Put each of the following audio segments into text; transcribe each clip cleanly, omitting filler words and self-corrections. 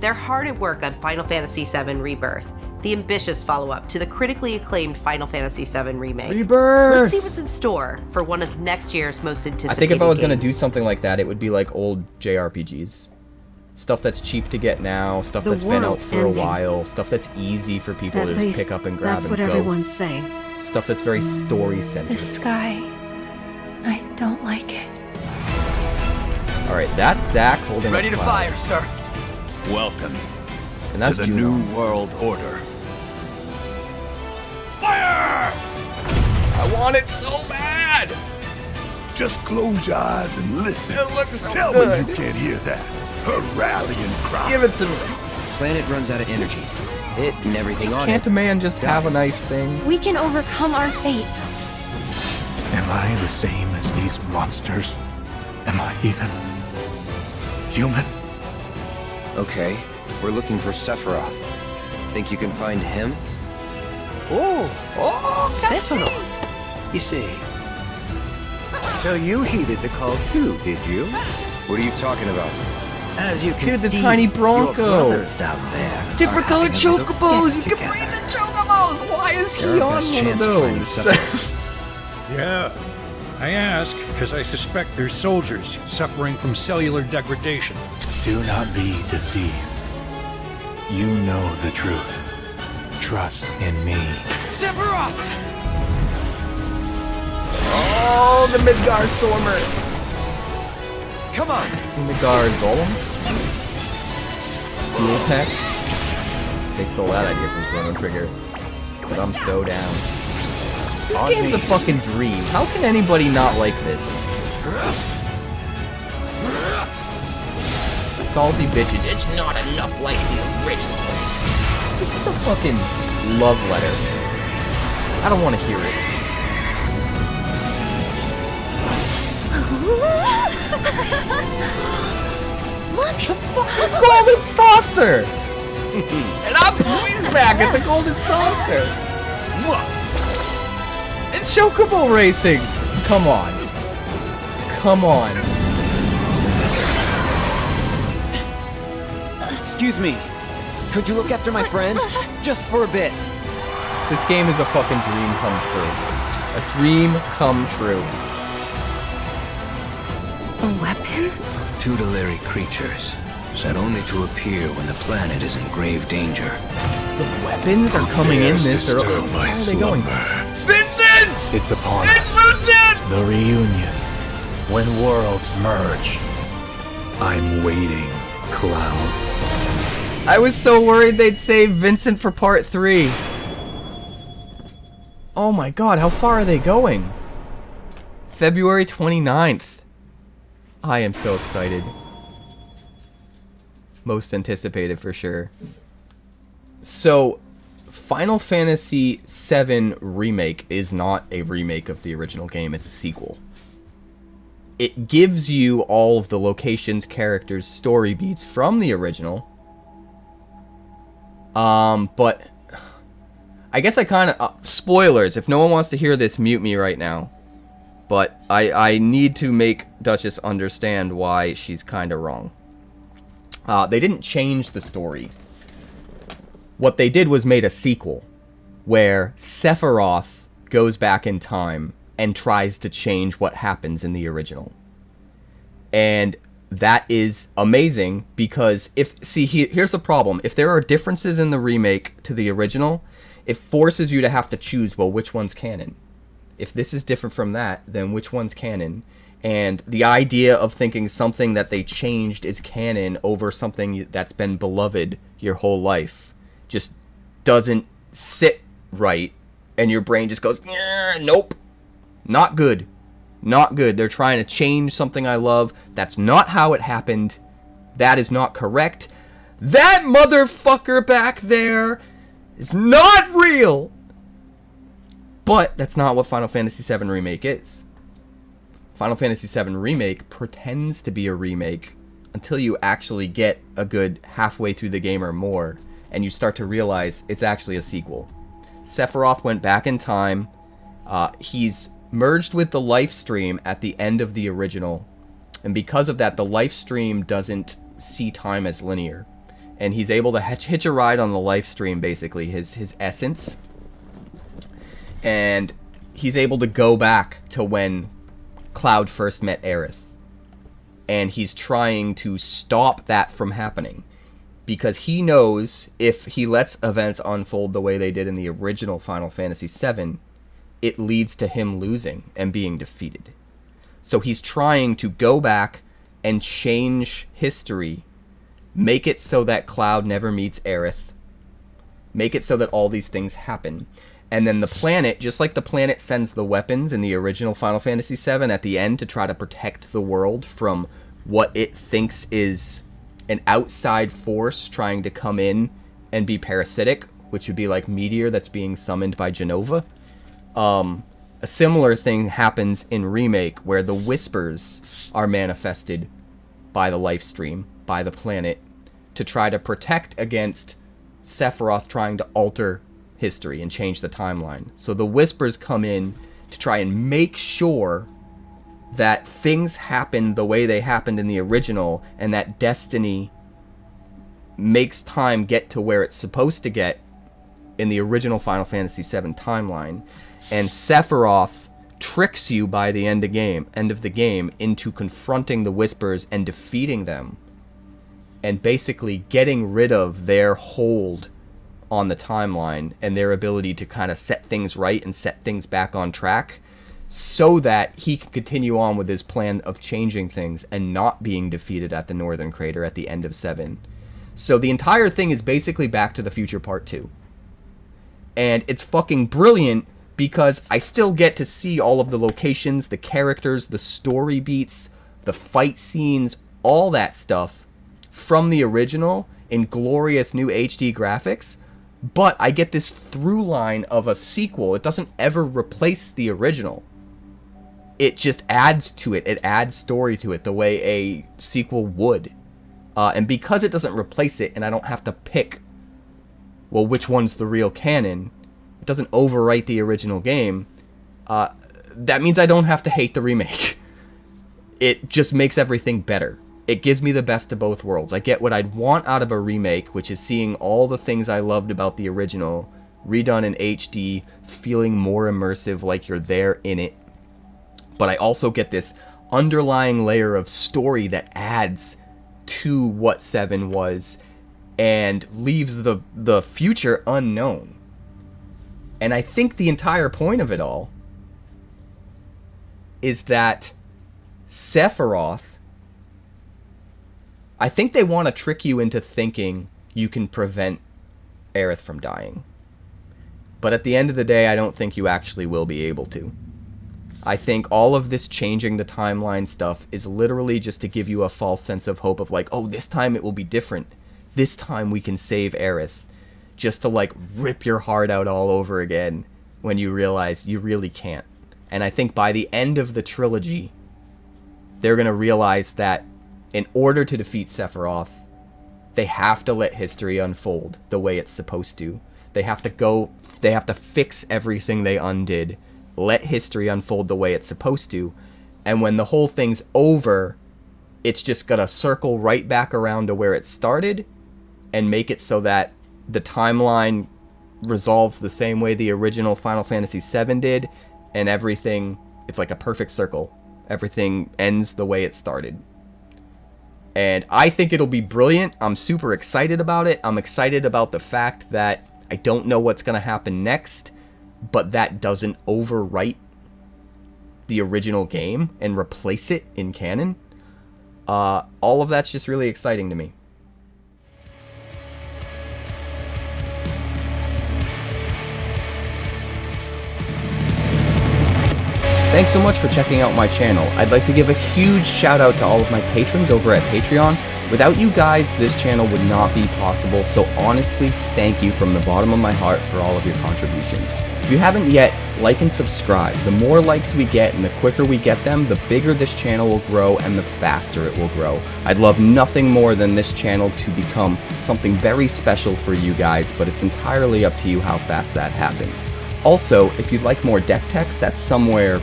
they're hard at work on Final Fantasy VII Rebirth, the ambitious follow-up to the critically acclaimed Final Fantasy VII Remake. Rebirth! Let's see what's in store for one of next year's most anticipated I think if I was games. going to do something like that, it would be like old JRPGs. Stuff that's cheap to get now, stuff that's been out for a while, stuff that's easy for people to just pick up and grab and go. That's what everyone's saying. Stuff that's very story-centered. The sky, I don't like it. Alright, that's Zack holding Ready to fire, sir. Welcome and that's to the Juno. New World Order. Fire! I want it so bad! Just close your eyes and listen. It looks so Tell good. me you can't hear that. Her rallying cry. Give it to me. Planet runs out of energy. It and everything on Can't it. a man just have a dies. nice thing? We can overcome our fate. Am I the same as these monsters? Am I even human? Okay, we're looking for Sephiroth. Think you can find him? Oh, Sephiroth! you see. So you heeded the call too, did you? What are you talking about? As you can Dude, the see, tiny your Bronco. brothers down there. Different are colored having a little chocobos! You can get-together. breed the chocobos! Why is he They're our on best one of chance of finding those? Sephiroth. Yeah. I ask because I suspect there's soldiers suffering from cellular degradation. Do not be deceived. You know the truth. Trust in me. Sephiroth! Oh, the Midgar Stormer! Come on! Midgar Golem? Dual Tex? They stole that idea from Chrono Trigger. But I'm so down. This game's a fucking dream. How can anybody not like this? Salty bitches. It's not enough like the original. This is a fucking love letter. I don't want to hear it. What The fucking golden saucer! And I'm always back at the golden saucer! And Chocobo Racing! Come on. Come on. Excuse me. Could you look after my friend? Just for a bit. This game is a fucking dream come true. A dream come true. A weapon? Tutelary creatures, set only to appear when the planet is in grave danger. The weapons are coming in this, or Disturb how my are they going? slumber. Vincent! It's upon It's us. Vincent! The reunion. When worlds merge. I'm waiting, Cloud. I was so worried they'd save Vincent for part 3. Oh my god, how far are they going? February 29th. I am so excited. Most anticipated for sure. So, Final Fantasy VII Remake is not a remake of the original game, it's a sequel. It gives you all of the locations, characters, story beats from the original. But I guess I kind of spoilers. If no one wants to hear this, mute me right now. But I need to make Duchess understand why she's kind of wrong. They didn't change the story. What they did was made a sequel where Sephiroth goes back in time and tries to change what happens in the original. And that is amazing because here's the problem. If there are differences in the remake to the original, it forces you to have to choose, well, which one's canon? If this is different from that, then which one's canon? And the idea of thinking something that they changed is canon over something that's been beloved your whole life just doesn't sit right, and your brain just goes, nope, not good. Not good. They're trying to change something I love. That's not how it happened. That is not correct. That motherfucker back there is not real. But that's not what Final Fantasy VII Remake is. Final Fantasy VII Remake pretends to be a remake until you actually get a good halfway through the game or more, and you start to realize it's actually a sequel. Sephiroth went back in time. He's merged with the life stream at the end of the original, and because of that, the life stream doesn't see time as linear. and he's able to hitch a ride on the life stream, basically, his essence. And he's able to go back to when Cloud first met Aerith. And he's trying to stop that from happening. Because he knows if he lets events unfold the way they did in the original Final Fantasy VII, it leads to him losing and being defeated. So he's trying to go back and change history, make it so that Cloud never meets Aerith, make it so that all these things happen. And then the planet, just like the planet sends the weapons in the original Final Fantasy VII at the end to try to protect the world from what it thinks is an outside force trying to come in and be parasitic, which would be like Meteor that's being summoned by Genova. A similar thing happens in Remake, where the Whispers are manifested by the life stream, by the planet, to try to protect against Sephiroth trying to alter history and change the timeline. So the Whispers come in to try and make sure that things happen the way they happened in the original, and that destiny makes time get to where it's supposed to get in the original Final Fantasy VII timeline. And Sephiroth tricks you by the end of the game into confronting the Whispers and defeating them, and basically getting rid of their hold on the timeline and their ability to kind of set things right and set things back on track, so that he can continue on with his plan of changing things and not being defeated at the Northern Crater at the end of 7. So the entire thing is basically Back to the Future Part 2. And it's fucking brilliant, because I still get to see all of the locations, the characters, the story beats, the fight scenes, all that stuff from the original in glorious new HD graphics, but I get this through line of a sequel. It doesn't ever replace the original. It just adds to it. It adds story to it the way a sequel would. And because it doesn't replace it, and I don't have to pick, well, which one's the real canon, it doesn't overwrite the original game, that means I don't have to hate the remake. It just makes everything better. It gives me the best of both worlds. I get what I'd want out of a remake, which is seeing all the things I loved about the original redone in HD, feeling more immersive, like you're there in it. But I also get this underlying layer of story that adds to what 7 was and leaves the future unknown. And I think the entire point of it all is that Sephiroth, I think they want to trick you into thinking you can prevent Aerith from dying. But at the end of the day, I don't think you actually will be able to. I think all of this changing the timeline stuff is literally just to give you a false sense of hope of like, oh, this time it will be different. This time we can save Aerith. Just to like rip your heart out all over again when you realize you really can't. And I think by the end of the trilogy, they're going to realize that in order to defeat Sephiroth, they have to let history unfold the way it's supposed to. They have to fix everything they undid, let history unfold the way it's supposed to, and when the whole thing's over, it's just gonna circle right back around to where it started and make it so that the timeline resolves the same way the original Final Fantasy VII did, and everything, it's like a perfect circle. Everything ends the way it started. And I think it'll be brilliant. I'm super excited about it. I'm excited about the fact that I don't know what's going to happen next, but that doesn't overwrite the original game and replace it in canon. All of that's just really exciting to me. Thanks so much for checking out my channel. I'd like to give a huge shout out to all of my patrons over at Patreon. Without you guys, this channel would not be possible, so honestly, thank you from the bottom of my heart for all of your contributions. If you haven't yet, like and subscribe. The more likes we get and the quicker we get them, the bigger this channel will grow and the faster it will grow. I'd love nothing more than this channel to become something very special for you guys, but it's entirely up to you how fast that happens. Also, if you'd like more deck text, that's somewhere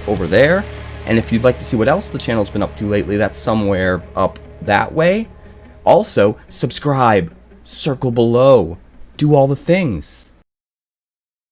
over there. And if you'd like to see what else the channel's been up to lately, that's somewhere up that way. Also, subscribe. circle below, do all the things.